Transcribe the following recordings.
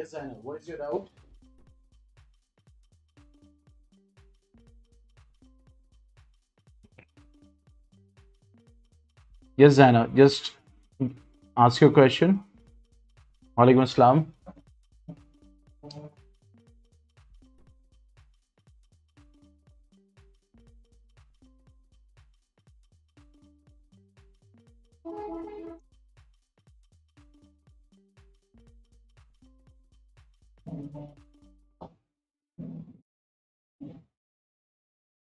Yes, I know. What is your doubt? Yes, Zaina, just ask your question. Walaikum Assalam.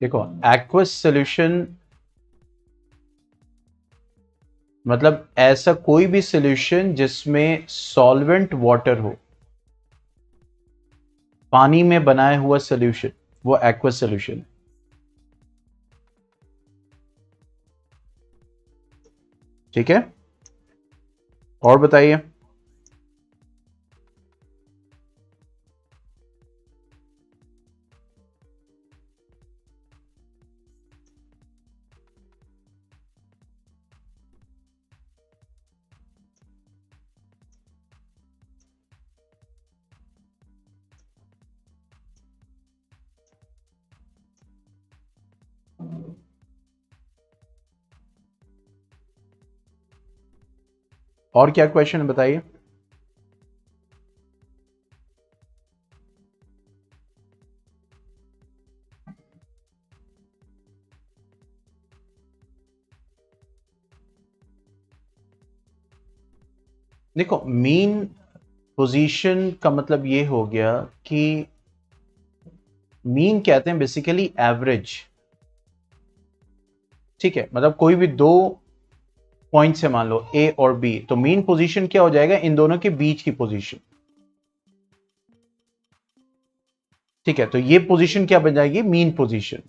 देखो, aqueous solution मतलब ऐसा कोई भी solution जिसमें सॉल्वेंट वाटर हो, पानी में बनाया हुआ सोल्यूशन, वो एक्वस सोल्यूशन। ठीक है, और बताइए। और क्या क्वेश्चन है बताइए। देखो, मीन पोजीशन का मतलब ये हो गया कि मीन कहते हैं बेसिकली एवरेज। ठीक है, मतलब कोई भी दो पॉइंट से मान लो ए और बी, तो मीन पोजीशन क्या हो जाएगा, इन दोनों के बीच की पोजीशन। ठीक है, तो ये पोजीशन क्या बन जाएगी, मीन पोजीशन।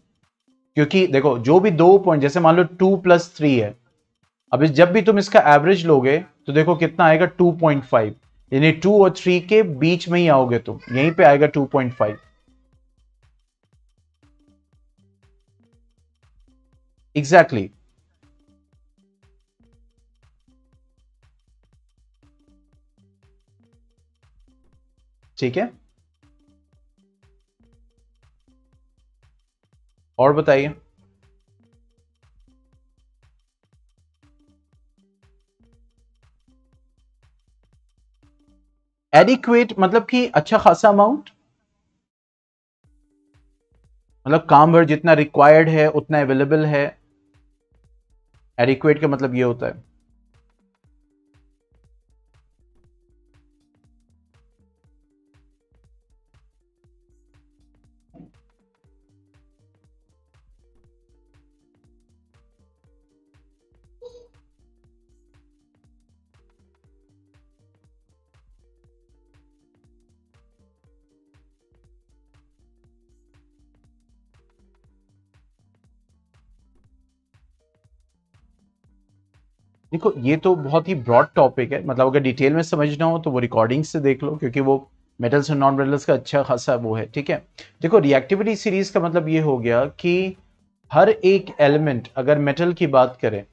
क्योंकि देखो, जो भी दो पॉइंट, जैसे मान लो 2 + 3 है, अब जब भी तुम इसका एवरेज लोगे तो देखो कितना आएगा, 2.5, यानी 2 और 3 के बीच में ही आओगे तुम, यहीं पे आएगा 2.5। एग्जैक्टली। ठीक है, और बताइए। एडिक्वेट मतलब कि अच्छा खासा अमाउंट, मतलब काम भर जितना रिक्वायर्ड है उतना अवेलेबल है। एडिक्वेट का मतलब ये होता है। देखो, ये तो बहुत ही ब्रॉड टॉपिक है, मतलब अगर डिटेल में समझना हो तो वो रिकॉर्डिंग से देख लो, क्योंकि वो मेटल्स और नॉन मेटल्स का अच्छा खासा वो है। ठीक है, देखो रिएक्टिविटी सीरीज का मतलब ये हो गया कि हर एक एलिमेंट, अगर मेटल की बात करें,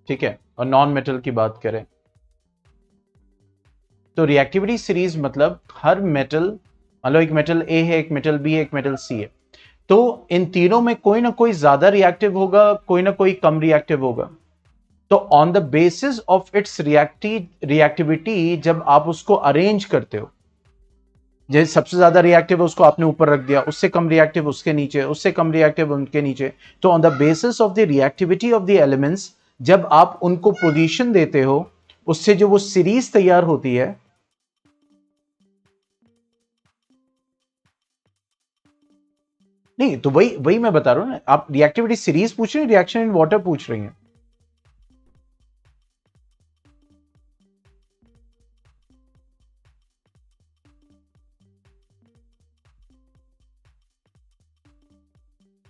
ठीक है, और नॉन मेटल की बात करें, तो रिएक्टिविटी सीरीज मतलब हर मेटल, मतलब एक मेटल ए है, एक मेटल बी है, एक मेटल सी है, तो इन तीनों में कोई ना कोई ज्यादा रिएक्टिव होगा, कोई ना कोई कम रिएक्टिव होगा। तो on the basis of its reactivity जब आप उसको अरेंज करते हो, जैसे सबसे ज्यादा रिएक्टिव है उसको आपने ऊपर रख दिया, उससे कम रिएक्टिव उसके नीचे, उससे कम रिएक्टिव उनके नीचे, तो on the basis of the reactivity of the elements जब आप उनको पोजीशन देते हो, उससे जो वो सीरीज तैयार होती है। नहीं, तो वही वही मैं बता रहा हूं ना, आप रिएक्टिविटी सीरीज पूछ रहे हैं, रिएक्शन इन वाटर पूछ रही हैं।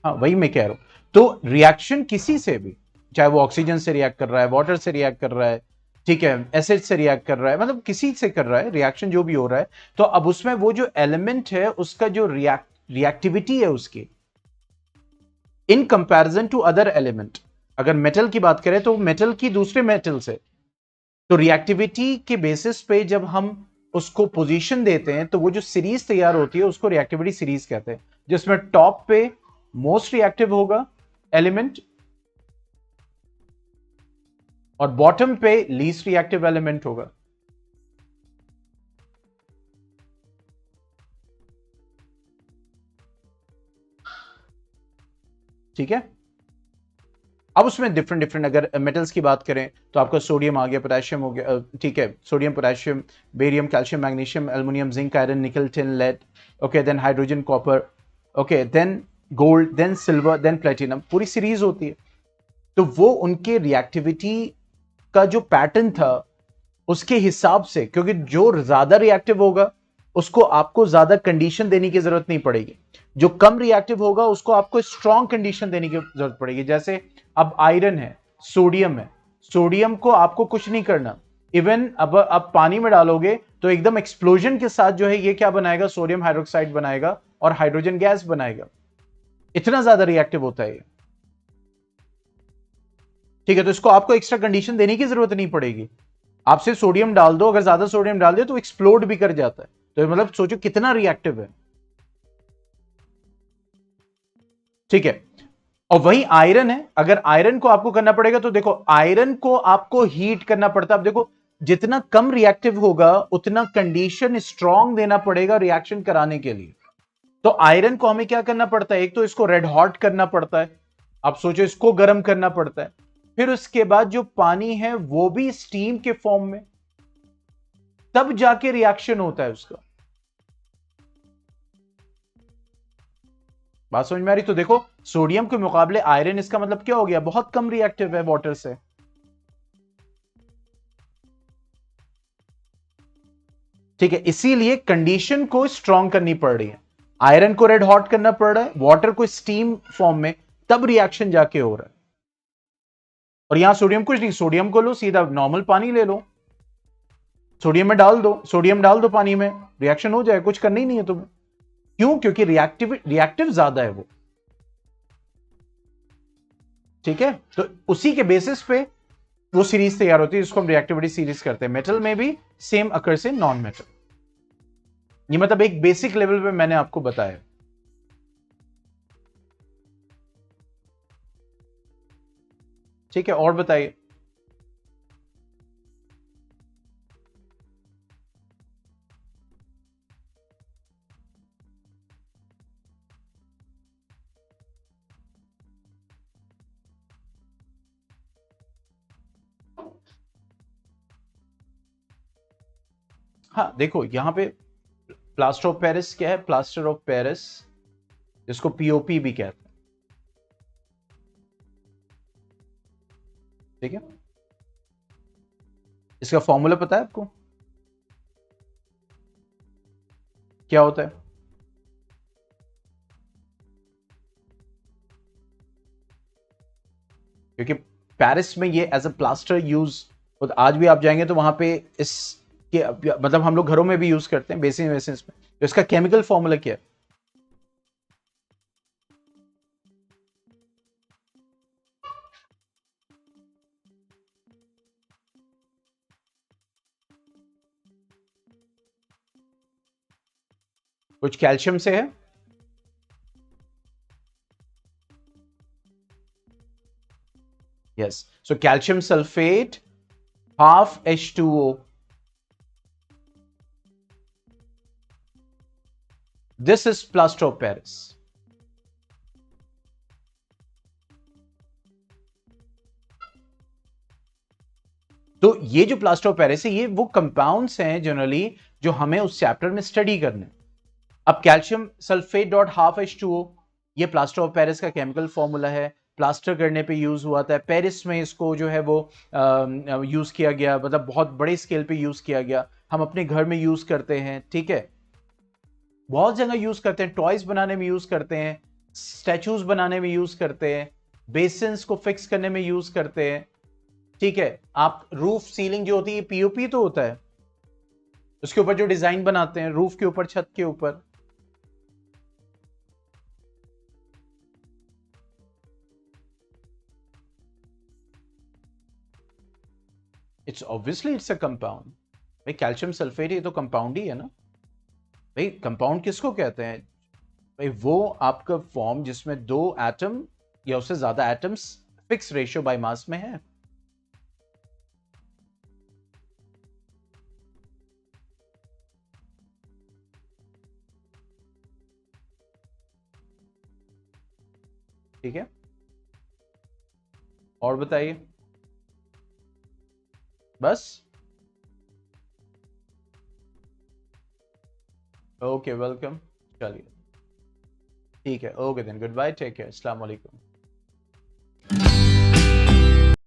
हाँ, वही मैं कह रहा हूं। तो रिएक्शन किसी से भी, चाहे वो ऑक्सीजन से रिएक्ट कर रहा है, वाटर से रिएक्ट कर रहा है, ठीक है, एसिड से रिएक्ट कर रहा है, मतलब किसी से कर रहा है रिएक्शन जो भी हो रहा है, तो अब उसमें वो जो एलिमेंट है उसका जो रिएक्टिविटी है उसकी, in comparison to other element, अगर मेटल की बात करें तो मेटल की दूसरे मेटल से, तो रिएक्टिविटी के बेसिस पे जब हम उसको पोजीशन देते हैं तो वो जो सीरीज तैयार होती है उसको रिएक्टिविटी सीरीज कहते हैं, जिसमें टॉप पे मोस्ट रिएक्टिव होगा एलिमेंट और बॉटम पे लीस्ट रिएक्टिव एलिमेंट होगा। ठीक है। अब उसमें डिफरेंट डिफरेंट अगर मेटल्स की बात करें तो आपका सोडियम आ गया, पोटेशियम हो गया, ठीक है, sodium, potassium, barium, calcium, magnesium, aluminium, zinc, iron, nickel, tin, lead, okay, then hydrogen, copper, okay, then gold, then silver, then platinum, पूरी सीरीज होती है। तो वो उनके रिएक्टिविटी का जो पैटर्न था उसके हिसाब से, क्योंकि जो ज्यादा रिएक्टिव होगा उसको आपको ज्यादा कंडीशन देने की जरूरत नहीं पड़ेगी, जो कम रिएक्टिव होगा उसको आपको स्ट्रॉन्ग कंडीशन देने की जरूरत पड़ेगी। जैसे अब आयरन है, सोडियम है, सोडियम को आपको कुछ नहीं करना, इवन अब आप पानी में डालोगे तो एकदम एक्सप्लोजन के साथ जो है ये क्या बनाएगा, सोडियम हाइड्रोक्साइड बनाएगा और हाइड्रोजन गैस बनाएगा, इतना ज्यादा रिएक्टिव होता है। ठीक है, तो इसको आपको एक्स्ट्रा कंडीशन देने की जरूरत नहीं पड़ेगी, आपसे सोडियम डाल दो, अगर ज्यादा सोडियम डाल दिया तो एक्सप्लोड भी कर जाता है। तो मतलब सोचो कितना रिएक्टिव है। ठीक है, और वही आयरन है, अगर आयरन को आपको करना पड़ेगा तो देखो आयरन को आपको हीट करना पड़ता है। अब देखो जितना कम रिएक्टिव होगा उतना कंडीशन स्ट्रांग देना पड़ेगा रिएक्शन कराने के लिए। तो आयरन को हमें क्या करना पड़ता है, एक तो इसको रेड हॉट करना पड़ता है, आप सोचो इसको गर्म करना पड़ता है, फिर उसके बाद जो पानी है वो भी स्टीम के फॉर्म में, तब जाके रिएक्शन होता है उसका। बात समझ में आ रही? तो देखो सोडियम के मुकाबले आयरन, इसका मतलब क्या हो गया, बहुत कम रिएक्टिव है वाटर से। ठीक है, इसीलिए कंडीशन को स्ट्रांग करनी पड़ रही है, आयरन को रेड हॉट करना पड़ रहा है, वाटर को स्टीम फॉर्म में, तब रिएक्शन जाके हो रहा है। और यहां सोडियम कुछ नहीं, सोडियम को लो सीधा नॉर्मल पानी ले लो, सोडियम में डाल दो, सोडियम डाल दो पानी में, रिएक्शन हो जाए, कुछ करना ही नहीं है तुम्हें। क्यों? क्योंकि रिएक्टिव ज्यादा है वो। ठीक है, तो उसी के बेसिस पे वो सीरीज तैयार होती है जिसको हम रिएक्टिविटी सीरीज करते हैं। मेटल में भी सेम अकर से नॉन मेटल। ये मतलब एक बेसिक लेवल पे मैंने आपको बताया। ठीक है, और बताइए। हाँ देखो यहां पे प्लास्टर ऑफ पेरिस क्या है, प्लास्टर ऑफ पेरिस जिसको पीओपी भी कहते हैं। ठीक है, इसका फॉर्मूला पता है आपको क्या होता है? क्योंकि पेरिस में ये एज अ प्लास्टर यूज, आज भी आप जाएंगे तो वहां पे इस के मतलब हम लोग घरों में भी यूज करते हैं बेसिन वेसिन में। तो इसका केमिकल फॉर्मूला क्या है? कुछ कैल्शियम से है, yes, so calcium sulphate half H2O, this is plaster of Paris. तो ये जो प्लास्टर ऑफ पेरिस है ये वो कंपाउंड्स हैं जनरली जो हमें उस चैप्टर में स्टडी करने। अब calcium sulphate dot half H2O, ये प्लास्टर ऑफ पेरिस का केमिकल फॉर्मूला है, प्लास्टर करने पे यूज हुआ था पेरिस में, इसको जो है वो यूज किया गया, मतलब बहुत बड़े स्केल पे यूज किया गया, हम अपने घर में यूज करते हैं। ठीक है, बहुत जगह यूज करते हैं, टॉयज बनाने में यूज करते हैं, स्टैचूज बनाने में यूज करते हैं, बेसिन्स को फिक्स करने में यूज करते हैं। ठीक है, आप रूफ सीलिंग जो होती है पीओपी तो होता है, उसके ऊपर जो डिजाइन बनाते हैं रूफ के ऊपर, छत के ऊपर। It's obviously it's a compound. भाई कैल्शियम सल्फेट ये तो कंपाउंड ही है ना। भाई कंपाउंड किसको कहते हैं? भाई वो आपका फॉर्म जिसमें दो एटम या उससे ज्यादा atoms fix ratio by mass में है। ठीक है, और बताइए। बस। Okay, welcome. चलिए, ठीक है, okay then, goodbye, take care, अस्सलाम वालेकुम।